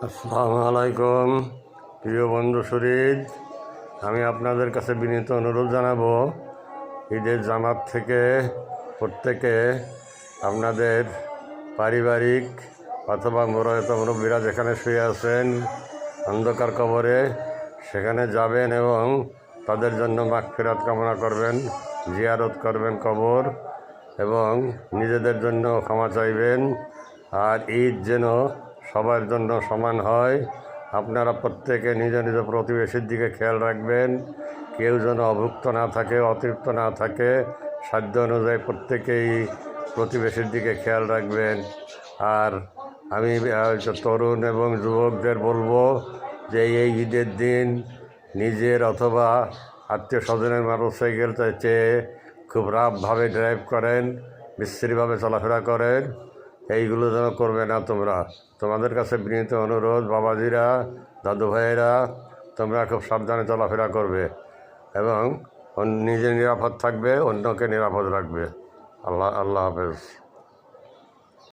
আসসালামু আলাইকুম প্রিয় বন্ধু শরীদ, আমি আপনাদের কাছে বিনীত অনুরোধ জানাবো ঈদের জামাত থেকে প্রত্যেকে আপনাদের পারিবারিক অথবা মুরব্বীরা যেখানে শুয়ে আছেন অন্ধকার কবরে সেখানে যাবেন এবং তাদের জন্য মাগফিরাত কামনা করবেন, জিয়ারত করবেন কবর এবং নিজেদের জন্য ক্ষমা চাইবেন। আর ঈদ যেন সবার জন্য সমান হয়। আপনারা প্রত্যেকে নিজ নিজ প্রতিবেশীর দিকে খেয়াল রাখবেন, কেউ যেন অভুক্ত না থাকে, অতৃপ্ত না থাকে। সাধ্য অনুযায়ী প্রত্যেকেই প্রতিবেশীর দিকে খেয়াল রাখবেন। আর আমি তরুণ এবং যুবকদের বলবো যে এই ঈদের দিন নিজের অথবা আত্মীয় স্বজনের মোটরসাইকেল চেয়ে খুব রাফভাবে ড্রাইভ করেন, বিশ্রীভাবে চলাফেরা করেন, এইগুলো যেন করবে না। তোমাদের কাছে বিনীত অনুরোধ, বাবাজিরা, দাদু ভাইয়েরা, তোমরা খুব সাবধানে চলাফেরা করবে এবং নিজে নিরাপদ থাকবে, অন্যকে নিরাপদ রাখবে। আল্লাহ হাফেজ।